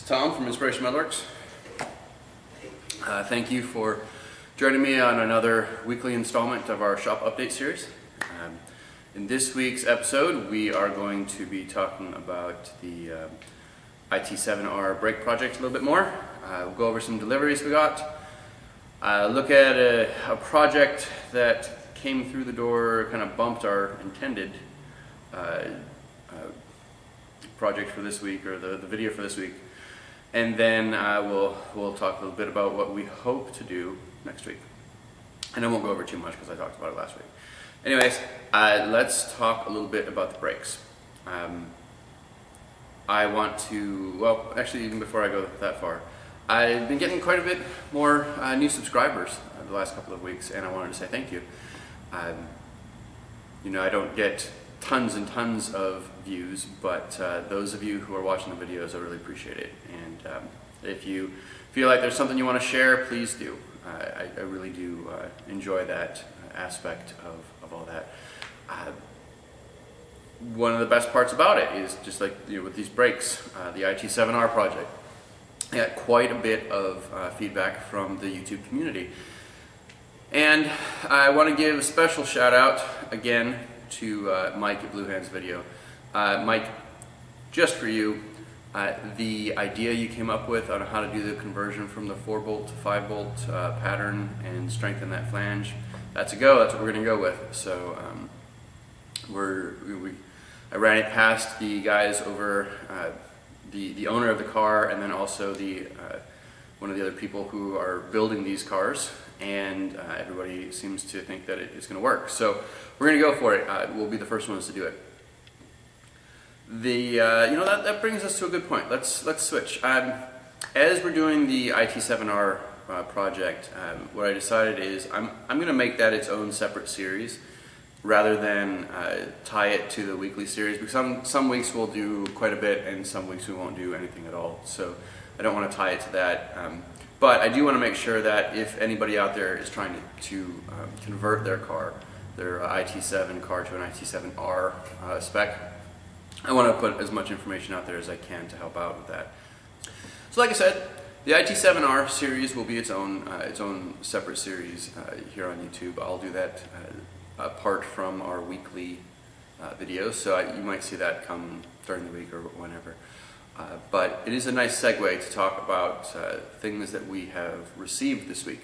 Tom from Inspiration Metalworks. Thank you for joining me on another weekly installment of our shop update series. In this week's episode, we are going to be talking about the IT7R brake project a little bit more. We'll go over some deliveries we got. Look at a project that came through the door, kind of bumped our intended project for this week, or the video for this week. And then we'll talk a little bit about what we hope to do next week. And I won't go over too much because I talked about it last week. Anyways, let's talk a little bit about the brakes. I want to, well, actually even before I go that far, I've been getting quite a bit more new subscribers the last couple of weeks, and I wanted to say thank you. You know, I don't get tons and tons of views, but those of you who are watching the videos, I really appreciate it. And if you feel like there's something you want to share, please do. I really do enjoy that aspect of all that. One of the best parts about it is just like, you know, with these brakes, the IT7R project. I got quite a bit of feedback from the YouTube community. And I want to give a special shout out again to Mike at Blue Hands Video. Mike, just for you, the idea you came up with on how to do the conversion from the 4-bolt to 5-bolt pattern and strengthen that flange, that's a go. That's what we're going to go with. So I ran it past the guys over, the owner of the car, and then also one of the other people who are building these cars, and everybody seems to think that it is going to work. So we're going to go for it. We'll be the first ones to do it. You know, that brings us to a good point. Let's switch. As we're doing the IT7R project, what I decided is I'm going to make that its own separate series rather than tie it to the weekly series, because some weeks we'll do quite a bit and some weeks we won't do anything at all. So I don't want to tie it to that. But I do want to make sure that if anybody out there is trying to convert their car, their IT7 car to an IT7R spec, I want to put as much information out there as I can to help out with that. So like I said, the IT7R series will be its own separate series here on YouTube. I'll do that apart from our weekly videos, so you might see that come during the week or whenever. But it is a nice segue to talk about things that we have received this week.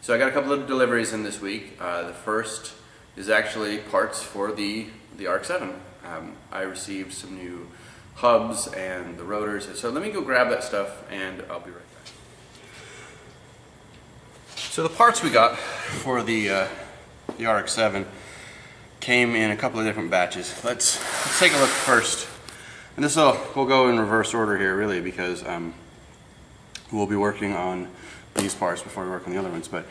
So I got a couple of deliveries in this week. The first is actually parts for the RX-7. I received some new hubs and the rotors. So let me go grab that stuff and I'll be right back. So the parts we got for the RX-7 came in a couple of different batches. Let's take a look first. And we'll go in reverse order here, really, because we'll be working on these parts before we work on the other ones. But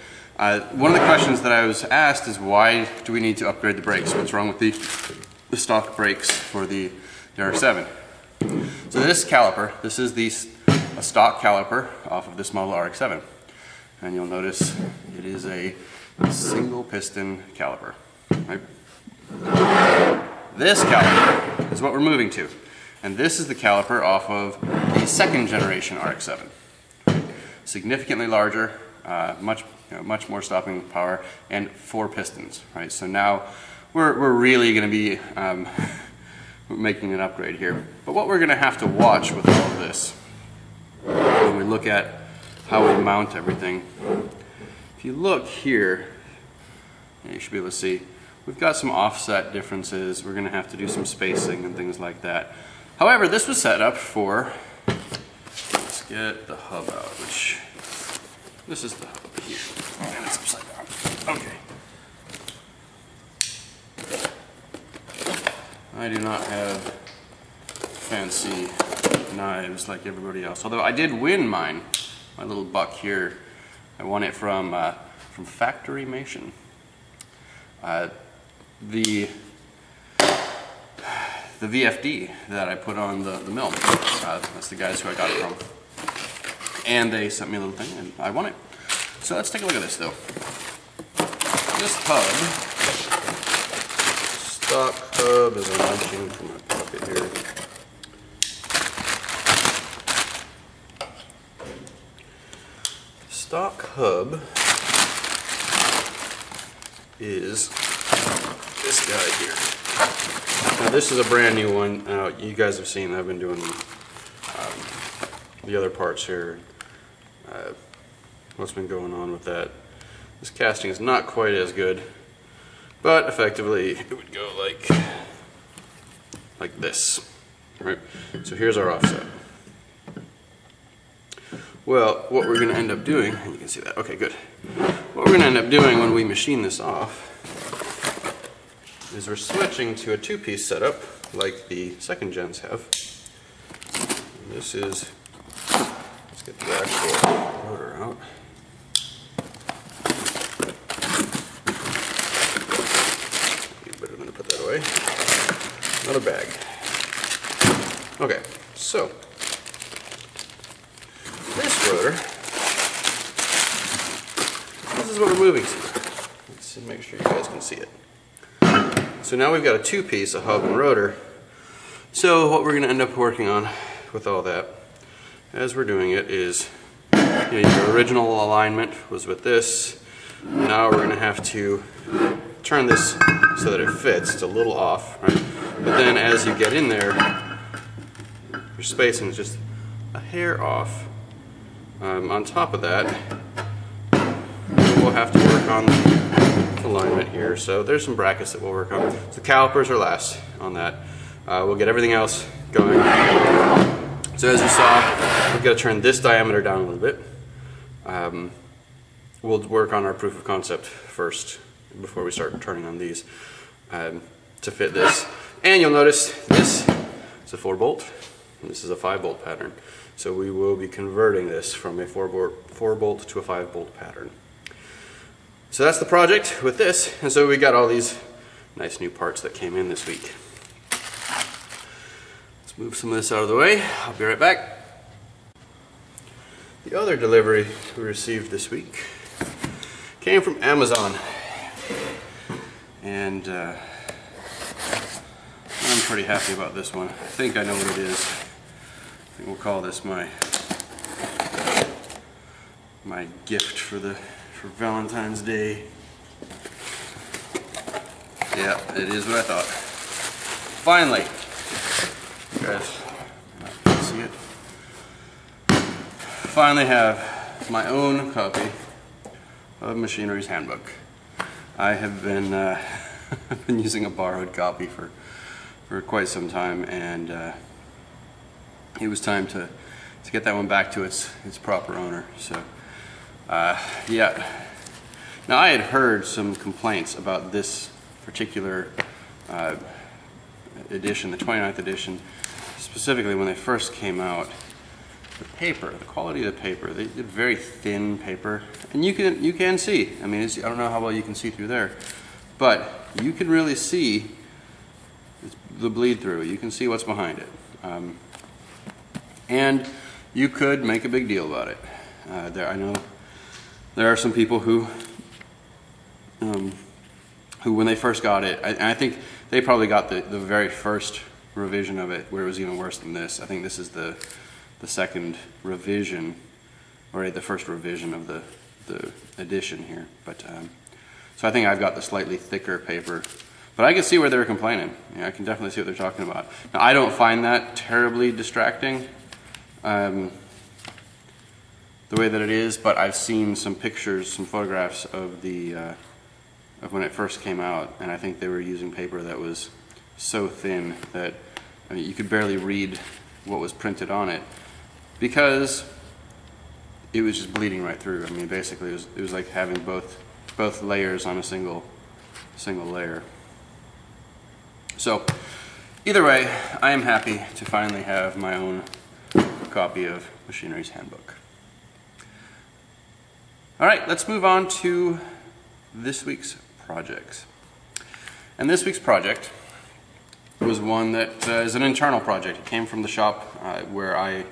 one of the questions that I was asked is, why do we need to upgrade the brakes? What's wrong with the stock brakes for the RX-7? So this caliper, this is a stock caliper off of this model RX-7. And you'll notice it is a single piston caliper. Right? This caliper is what we're moving to. And this is the caliper off of the second generation RX-7. Significantly larger, much more stopping power, and 4 pistons. Right. So now we're really going to be making an upgrade here. But what we're going to have to watch with all of this, when we look at how we mount everything, if you look here, you should be able to see we've got some offset differences. We're going to have to do some spacing and things like that. However, this was set up for, let's get the hub out, which, this is the hub here, and it's upside down. Okay. I do not have fancy knives like everybody else, although I did win mine, my little buck here. I won it from Factory Mation. The VFD that I put on the mill, that's the guys who I got it from. And they sent me a little thing and I won it. So let's take a look at this though. This hub, stock hub, as I'm reaching from my pocket here. stock hub is this guy here. Now this is a brand new one. You guys have seen I've been doing the other parts here. What's been going on with that. This casting is not quite as good, but effectively it would go like this. Right? So here's our offset. Well, what we're going to end up doing, and you can see that, okay, good. What we're going to end up doing when we machine this off is we're switching to a two-piece setup like the second gens have. And this is, let's get the actual rotor out. Better than to put that away. Another bag. Okay, so this rotor, this is what we're moving to. Let's make sure you guys can see it. So now we've got a two-piece, a hub and rotor. So what we're going to end up working on with all that, as we're doing it, is your original alignment was with this. Now we're going to have to turn this so that it fits. It's a little off, right? But then as you get in there, your spacing is just a hair off. On top of that, we'll have to work on the alignment here. So there's some brackets that we'll work on. So calipers are last on that. We'll get everything else going. So as you saw, we've got to turn this diameter down a little bit. We'll work on our proof of concept first before we start turning on these to fit this. And you'll notice this is a 4-bolt. This is a 5-bolt pattern. So we will be converting this from a 4-bolt to a 5-bolt pattern. So that's the project with this. And so we got all these nice new parts that came in this week. Let's move some of this out of the way. I'll be right back. The other delivery we received this week came from Amazon. And I'm pretty happy about this one. I think I know what it is. I think we'll call this my gift for Valentine's Day. Yeah, it is what I thought. Finally, you guys see it? Finally have my own copy of Machinery's Handbook. I have been been using a borrowed copy for quite some time, and it was time to get that one back to its proper owner. So yeah. Now I had heard some complaints about this particular edition, the 29th edition, specifically when they first came out. The paper, the quality of the paper, they did very thin paper, and you can see. I mean, I don't know how well you can see through there, but you can really see the bleed through. You can see what's behind it, and you could make a big deal about it. I know there are some people who when they first got it, I think they probably got the very first revision of it where it was even worse than this. I think this is the second revision, or the first revision of the edition here. But so I think I've got the slightly thicker paper, but I can see where they were complaining. Yeah, I can definitely see what they're talking about. Now I don't find that terribly distracting, the way that it is, but I've seen some pictures, some photographs of of when it first came out, and I think they were using paper that was so thin that, I mean, you could barely read what was printed on it, because it was just bleeding right through. I mean, basically it was like having both layers on a single layer. So either way, I am happy to finally have my own copy of Machinery's Handbook. All right, let's move on to this week's projects. And this week's project was one that is an internal project. It came from the shop where I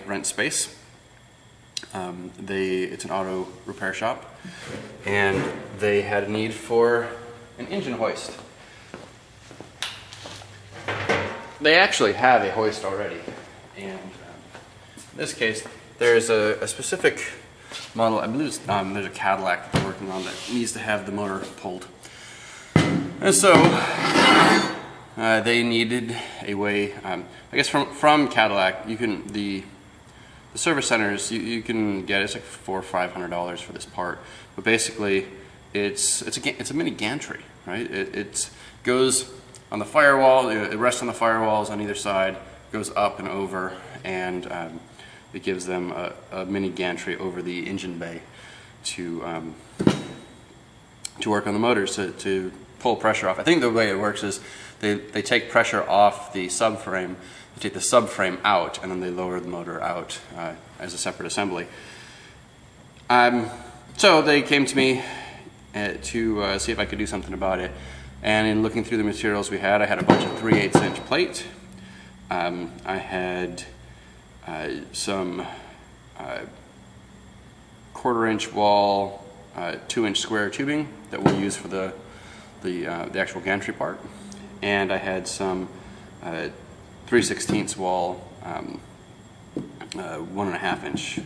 rent space. It's an auto repair shop, and they had a need for an engine hoist. They actually have a hoist already, and in this case there's a specific model. I believe there's a Cadillac that they're working on that needs to have the motor pulled. And so they needed a way, I guess from Cadillac, you can, the service centers, you can get, it's like $400 or $500 for this part. But basically, it's a mini gantry, right? It goes on the firewall, it rests on the firewalls on either side, goes up and over, and it gives them a mini gantry over the engine bay to work on the motors, to pull pressure off. I think the way it works is they take pressure off the subframe, they take the subframe out, and then they lower the motor out as a separate assembly. So they came to me to see if I could do something about it. And in looking through the materials we had, I had a bunch of 3/8 inch plate. I had some 1/4 inch wall, 2 inch square tubing that we'll use for the actual gantry part. And I had some 3/16 wall, 1.5 inch, I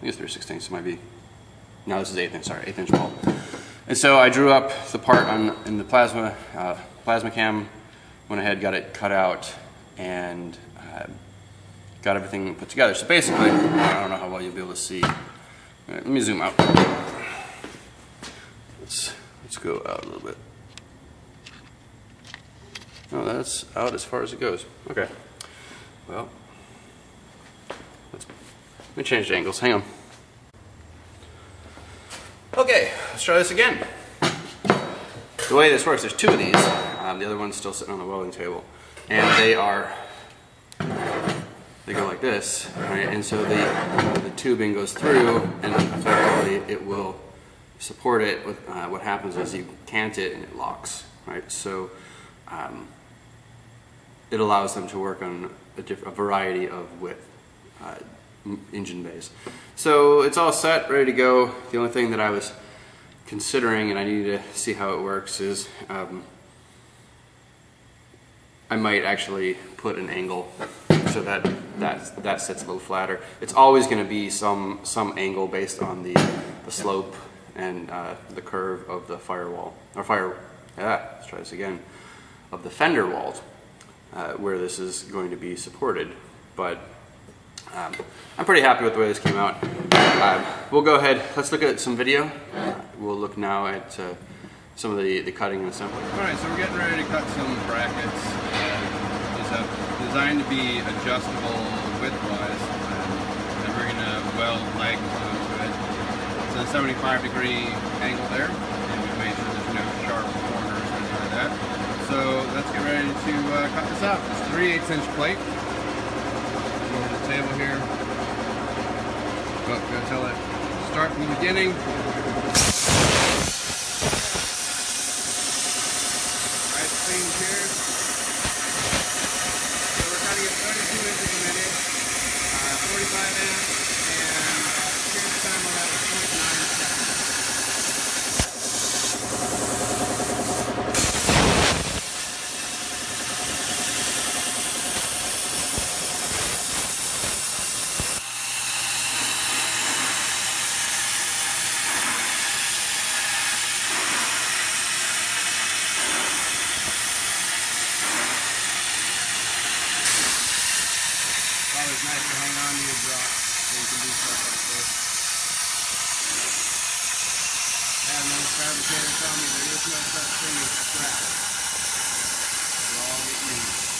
think it's 3/16, it might be, no, this is 1/8 inch, sorry, 1/8 inch wall. And so I drew up the part in the plasma cam, went ahead, got it cut out, and got everything put together. So basically, I don't know how well you'll be able to see. Let me zoom out. Let's go out a little bit. Oh, that's out as far as it goes. Okay. Well, let me change the angles. Hang on. Okay, let's try this again. The way this works, there's 2 of these. The other one's still sitting on the welding table, and they go like this, right? And so the tubing goes through, and effectively it will support it. With what happens is you cant it and it locks, right? So it allows them to work on a variety of width engine bays. So it's all set, ready to go. The only thing that I was considering, and I needed to see how it works, is I might actually put an angle so that sits a little flatter. It's always going to be some angle based on the slope and the curve of the firewall, or let's try this again, of the fender walls, where this is going to be supported. But I'm pretty happy with the way this came out. We'll go ahead, let's look at some video. We'll look now at some of the cutting and assembly. Alright, so we're getting ready to cut some brackets. It's designed to be adjustable width-wise, and we're going to weld legs onto it. It's a 75-degree angle there, and we've made sure there's no sharp corners or anything like that. So let's get ready to cut this out. It's a 3/8 inch plate. Over the table here. Go tell it. Start from the beginning. Nice clean here. So we're cutting at 32 inches a minute, 45 amps, and shear time we're at 0.9 seconds. It's nice to hang on to your block so you can do stuff like this. I had another fabricator tell me there is no such thing as scrap. We're all getting used.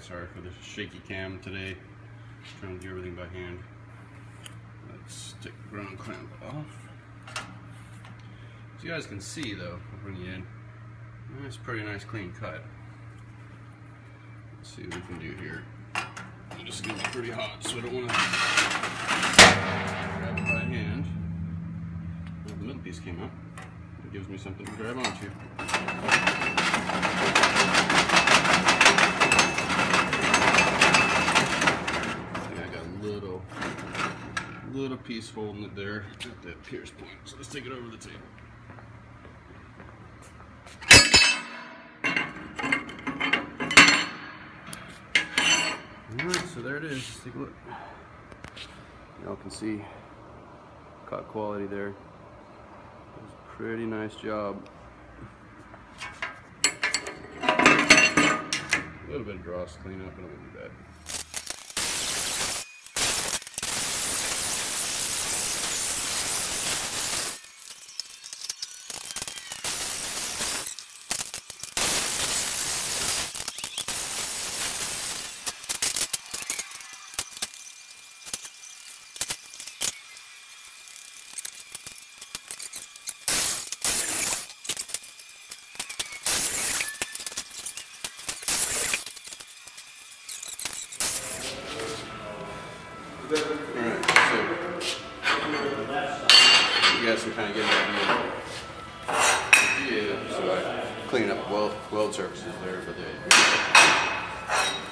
Sorry for the shaky cam today. Trying to do everything by hand. Let's take the ground clamp off. As you guys can see though, I'll bring you in. That's a pretty nice clean cut. Let's see what we can do here. It's just gonna be pretty hot, so I don't want to grab it by hand. these came out. It gives me something to grab onto. I got a little piece holding it there at that pierce point. So let's take it over the table. Alright, so there it is. Take a look. Y'all can see cut quality there. It was a pretty nice job. A little bit of dross clean up, and it won't be bad. Alright, so you guys can kind of get an idea. So I clean up weld surfaces there for the.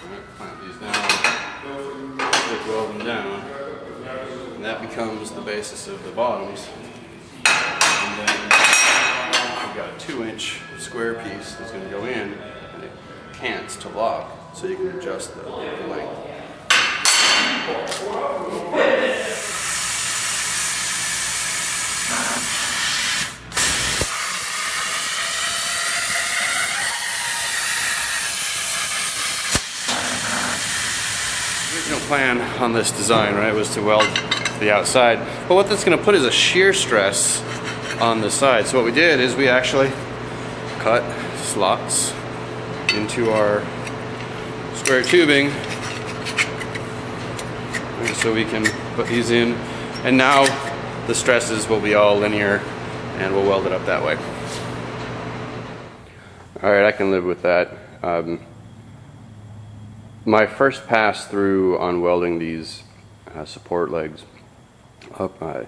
Alright, clamp these down, weld them down, and that becomes the basis of the bottoms. And then we've got a 2-inch square piece that's going to go in, and it cants to lock, so you can adjust the length. The original plan on this design, right, was to weld the outside, but what that's going to put is a shear stress on the side. So what we did is we actually cut slots into our square tubing, so we can put these in, and now the stresses will be all linear and we'll weld it up that way. Alright, I can live with that. My first pass through on welding these support legs up, I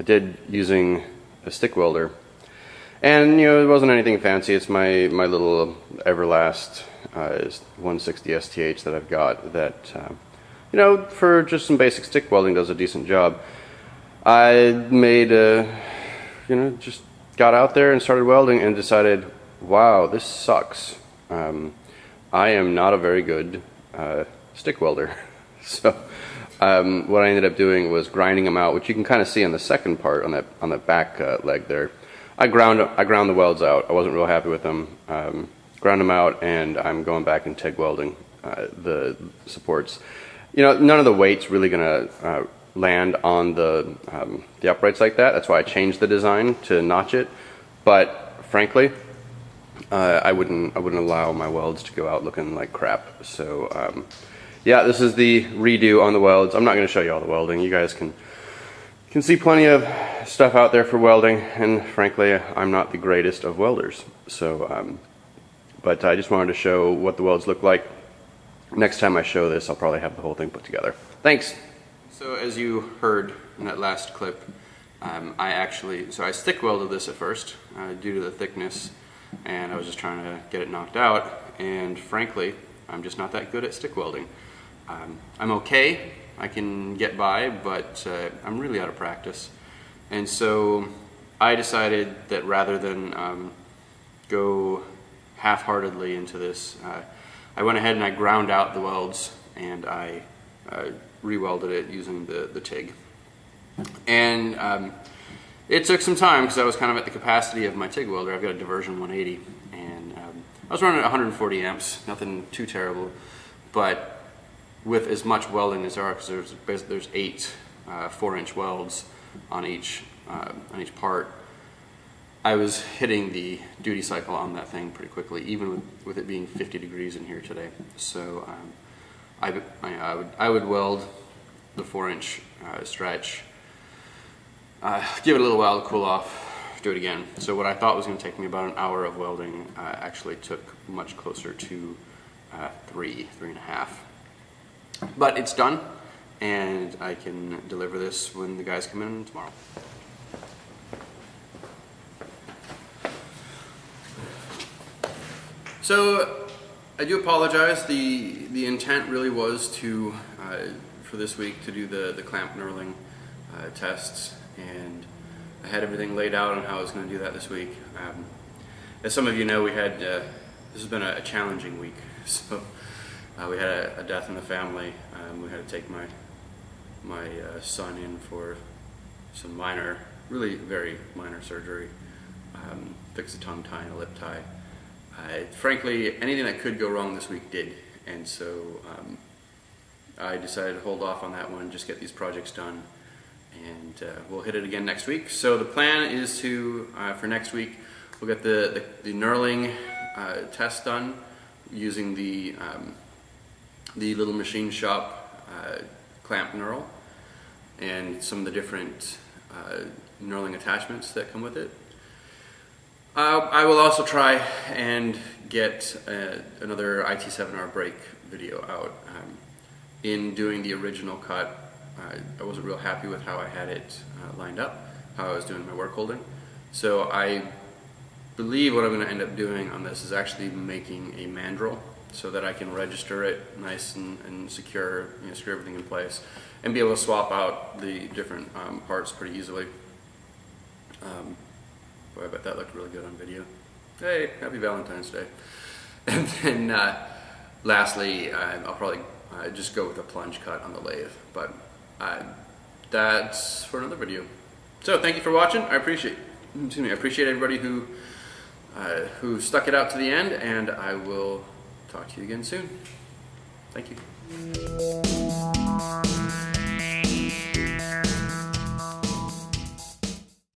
did using a stick welder, and you know, it wasn't anything fancy. It's my little Everlast 160 STH that I've got that you know, for just some basic stick welding does a decent job. I made you know, just got out there and started welding and decided, wow, this sucks. I am not a very good stick welder. So what I ended up doing was grinding them out, which you can kind of see on the second part on that back leg there. I ground the welds out. I wasn't real happy with them. Ground them out, and I'm going back and TIG welding the supports. You know, none of the weight's really gonna land on the uprights like that. That's why I changed the design to notch it. But frankly, I wouldn't allow my welds to go out looking like crap. So yeah, this is the redo on the welds. I'm not going to show you all the welding. You guys can see plenty of stuff out there for welding, and frankly, I'm not the greatest of welders. So, but I just wanted to show what the welds look like. Next time I show this, I'll probably have the whole thing put together. Thanks! So as you heard in that last clip, I stick welded this at first due to the thickness, and I was just trying to get it knocked out, and frankly, I'm just not that good at stick welding. I'm okay, I can get by, but I'm really out of practice. And so I decided that rather than go half-heartedly into this, I went ahead and I ground out the welds, and I re-welded it using the TIG. And it took some time because I was kind of at the capacity of my TIG welder. I've got a diversion 180, and I was running at 140 amps, nothing too terrible, but with as much welding as there are, because there's 8 4-inch welds on each part, I was hitting the duty cycle on that thing pretty quickly, even with it being 50 degrees in here today. So I would weld the 4-inch stretch, give it a little while to cool off, do it again. So what I thought was going to take me about an hour of welding actually took much closer to 3.5. But it's done, and I can deliver this when the guys come in tomorrow. So I do apologize. The intent really was to for this week to do the clamp knurling tests, and I had everything laid out on how I was going to do that this week. As some of you know, we had this has been a challenging week. So we had a death in the family. We had to take my son in for some minor, really very minor surgery. Fix a tongue tie and a lip tie. Frankly, anything that could go wrong this week did, and so I decided to hold off on that one, just get these projects done, and we'll hit it again next week. So the plan is to, for next week, we'll get the knurling test done using the little machine shop clamp knurl and some of the different knurling attachments that come with it. I will also try and get another IT7R brake video out. In doing the original cut, I wasn't real happy with how I had it lined up, how I was doing my work holding. So I believe what I'm going to end up doing on this is actually making a mandrel so that I can register it nice and secure, screw everything in place, and be able to swap out the different parts pretty easily. Boy, I bet that looked really good on video. Hey, happy Valentine's Day. And then lastly, I'll probably just go with a plunge cut on the lathe, but that's for another video. So thank you for watching. I appreciate everybody who stuck it out to the end, and I will talk to you again soon. Thank you.